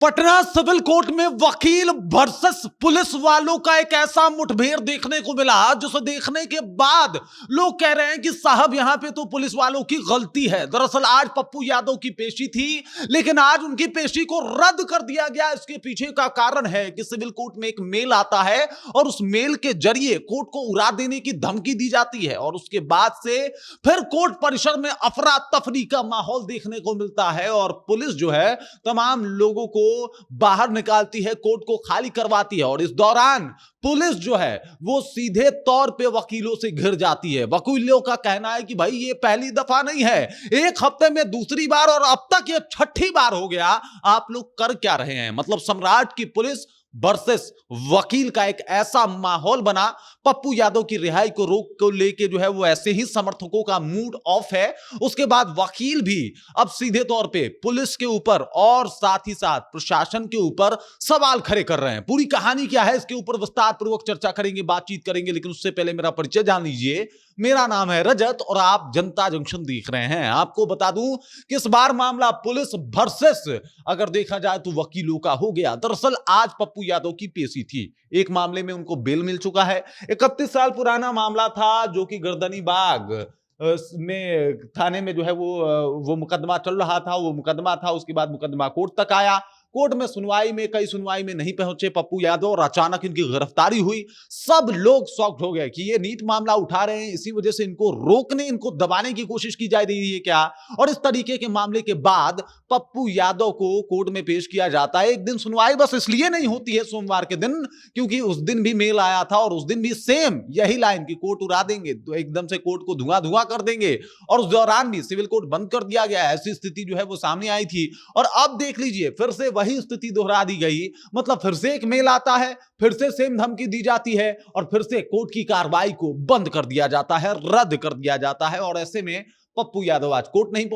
Patna civil court में वकील versus police वालों का एक ऐसा मुठभेड़ देखने को मिला जिसे देखने के बाद लोग कह रहे हैं कि साहब यहां पे तो पुलिस वालों की गलती है। दरअसल आज पप्पू यादव की पेशी थी, लेकिन आज उनकी पेशी को रद्द कर दिया गया। इसके पीछे का कारण है कि सिविल कोर्ट में एक मेल आता है और उस मेल के जरिए कोर्ट को उड़ा देने की धमकी दी जाती है और उसके बाद से फिर कोर्ट परिसर में अफरा तफरी का माहौल देखने को मिलता है और पुलिस जो है तमाम लोगों को बाहर निकालती है, कोर्ट को खाली करवाती है। और इस दौरान पुलिस जो है वो सीधे तौर पे वकीलों से घिर जाती है। वकीलों का कहना है कि भाई ये पहली दफा नहीं है, एक हफ्ते में दूसरी बार और अब तक ये छठी बार हो गया। आप लोग कर क्या रहे हैं? मतलब सम्राट की पुलिस वर्सेस वकील का एक ऐसा माहौल बना। पप्पू यादव की रिहाई को रोक को लेके जो है वो ऐसे ही समर्थकों का मूड ऑफ है। उसके बाद वकील भी अब सीधे तौर पे पुलिस के ऊपर और साथ ही साथ प्रशासन के ऊपर सवाल खड़े कर रहे हैं। पूरी कहानी क्या है इसके ऊपर विस्तार पूर्वक चर्चा करेंगे, बातचीत करेंगे, लेकिन उससे पहले मेरा परिचय जान लीजिए। मेरा नाम है रजत और आप जनता जंक्शन देख रहे हैं। आपको बता दूं कि इस बार मामला पुलिस वर्सेस अगर देखा जाए तो वकीलों का हो गया। दरअसल आज पप्पू यादव की पेशी थी। एक मामले में उनको बेल मिल चुका है। 31 साल पुराना मामला था जो कि गर्दनी बाग में थाने में जो है वो मुकदमा चल रहा था। वो मुकदमा था, उसके बाद मुकदमा कोर्ट तक आया। कोर्ट में कई सुनवाई में नहीं पहुंचे पप्पू यादव और अचानक इनकी गिरफ्तारी हुई। सब लोग शॉक्ड हो गए कि ये नीट मामला उठा रहे हैं, इसी वजह से इनको रोकने, इनको दबाने की कोशिश की जा रही है क्या? और इस तरीके के मामले के बाद पप्पू यादव को कोर्ट में पेश किया जाता है। एक दिन सुनवाई बस इसलिए नहीं होती है सोमवार के दिन क्योंकि उस दिन भी मेल आया था और उस दिन भी सेम यही लाइन की कोर्ट उड़ा देंगे, तो एकदम से कोर्ट को धुआं धुआं कर देंगे। और उस दौरान भी सिविल कोर्ट बंद कर दिया गया। ऐसी स्थिति जो है वो सामने आई थी और अब देख लीजिए फिर से वही स्थिति दोहरा दी गई। मतलब फिर से एक मेल आता है, फिर से सेम धमकी दी जाती है और फिर से कोर्ट की कार्रवाई को बंद कर दिया जाता है, रद्द कर दिया जाता है। और ऐसे में पप्पू यादव आज कोर्ट नहीं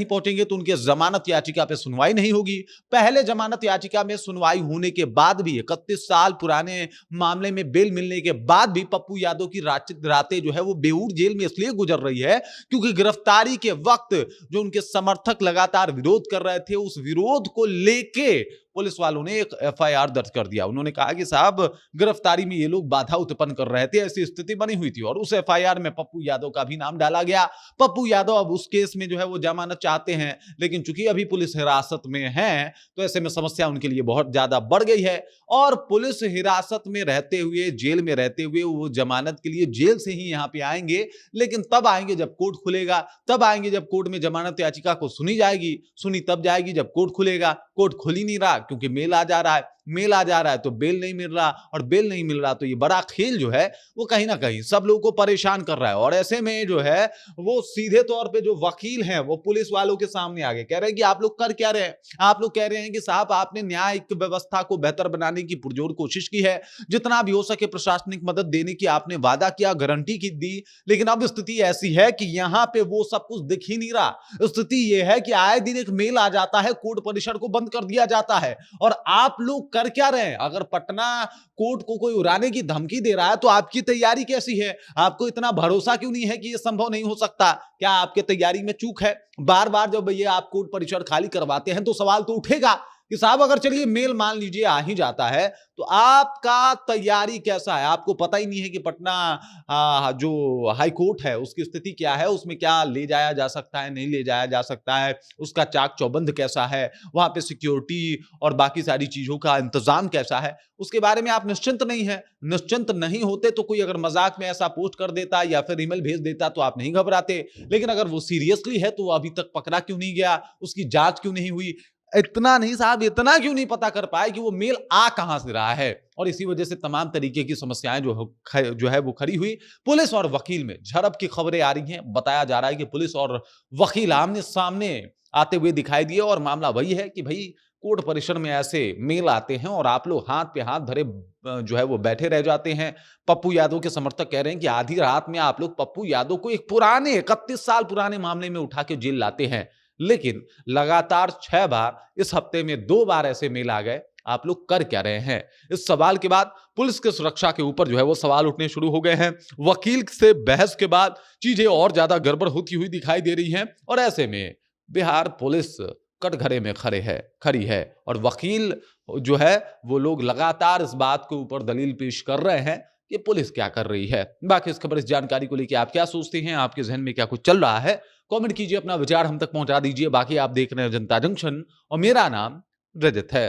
पहुंचेंगे तो उनके जमानत याचिका पे सुनवाई नहीं होगी। पहले जमानत याचिका में सुनवाई होने के बाद भी 31 साल पुराने मामले में बेल मिलने के बाद भी पप्पू यादव की रातें जो है वो बेऊर जेल में इसलिए गुजर रही है क्योंकि गिरफ्तारी के वक्त जो उनके समर्थक लगातार विरोध कर रहे थे, उस विरोध को लेके पुलिस वालों ने एक एफआईआर दर्ज कर दिया। उन्होंने कहा कि साहब गिरफ्तारी में ये लोग बाधा उत्पन्न कर रहे थे, ऐसी स्थिति बनी हुई थी और उस एफआईआर में पप्पू यादव का भी नाम डाला गया। पप्पू यादव अब उस केस में जो है वो जमानत चाहते हैं, लेकिन चूंकि अभी पुलिस हिरासत में है तो ऐसे में समस्या उनके लिए बहुत ज्यादा बढ़ गई है। और पुलिस हिरासत में रहते हुए, जेल में रहते हुए वो जमानत के लिए जेल से ही यहाँ पे आएंगे, लेकिन तब आएंगे जब कोर्ट खुलेगा, तब आएंगे जब कोर्ट में जमानत याचिका को सुनी जाएगी। सुनी तब जाएगी जब कोर्ट खुलेगा। कोर्ट खुल ही नहीं रहा क्योंकि मेल आ जा रहा है तो बेल नहीं मिल रहा, और बेल नहीं मिल रहा तो ये बड़ा खेल जो है वो कहीं ना कहीं सब लोगों को परेशान कर रहा है। और ऐसे में जो है वो सीधे तौर पे जो वकील हैं वो पुलिस वालों के सामने आ गए, कह रहे हैं कि आप लोग कर क्या रहे हैं? आप लोग कह रहे हैं कि साहब आपने न्यायिक व्यवस्था को बेहतर बनाने की पुरजोर कोशिश की है, जितना भी हो सके प्रशासनिक मदद देने की आपने वादा किया, गारंटी की दी, लेकिन अब स्थिति ऐसी है कि यहाँ पे वो सब कुछ दिख ही नहीं रहा। स्थिति ये है कि आए दिन एक मेल आ जाता है, कोर्ट परिसर को बंद कर दिया जाता है और आप लोग कर क्या रहे हैं? अगर पटना कोर्ट को कोई उड़ाने की धमकी दे रहा है तो आपकी तैयारी कैसी है? आपको इतना भरोसा क्यों नहीं है कि यह संभव नहीं हो सकता? क्या आपके तैयारी में चूक है? बार बार जब ये आप कोर्ट परिसर खाली करवाते हैं तो सवाल तो उठेगा कि साहब अगर चलिए मेल मान लीजिए आ ही जाता है तो आपका तैयारी कैसा है? आपको पता ही नहीं है कि पटना जो हाई कोर्ट है उसकी स्थिति क्या है, उसमें क्या ले जाया जा सकता है, नहीं ले जाया जा सकता है, उसका चाक चौबंद कैसा है, वहां पे सिक्योरिटी और बाकी सारी चीजों का इंतजाम कैसा है, उसके बारे में आप निश्चिंत नहीं है। निश्चिंत नहीं होते तो कोई अगर मजाक में ऐसा पोस्ट कर देता या फिर ईमेल भेज देता तो आप नहीं घबराते, लेकिन अगर वो सीरियसली है तो अभी तक पकड़ा क्यों नहीं गया, उसकी जांच क्यों नहीं हुई? इतना नहीं साहब, इतना क्यों नहीं पता कर पाए कि वो मेल आ कहां से रहा है? और इसी वजह से तमाम तरीके की समस्याएं जो है वो खड़ी हुई। पुलिस और वकील में झड़प की खबरें आ रही हैं। बताया जा रहा है कि पुलिस और वकील आमने सामने आते हुए दिखाई दिए और मामला वही है कि भाई कोर्ट परिसर में ऐसे मेल आते हैं और आप लोग हाथ पे हाथ धरे जो है वो बैठे रह जाते हैं। पप्पू यादव के समर्थक कह रहे हैं कि आधी रात में आप लोग पप्पू यादव को एक पुराने 31 साल पुराने मामले में उठा के जेल लाते हैं, लेकिन लगातार 6 बार, इस हफ्ते में 2 बार ऐसे मेल आ गए। आप लोग कर क्या रहे हैं? इस सवाल के बाद पुलिस की सुरक्षा के ऊपर जो है वो सवाल उठने शुरू हो गए हैं। वकील से बहस के बाद चीजें और ज्यादा गड़बड़ होती हुई दिखाई दे रही हैं और ऐसे में बिहार पुलिस कटघरे में खड़ी है और वकील जो है वो लोग लगातार इस बात के ऊपर दलील पेश कर रहे हैं कि पुलिस क्या कर रही है। बाकी इस खबर, इस जानकारी को लेकर आप क्या सोचते हैं, आपके जहन में क्या कुछ चल रहा है, कमेंट कीजिए, अपना विचार हम तक पहुंचा दीजिए। बाकी आप देख रहे हैं जनता जंक्शन और मेरा नाम रजत है।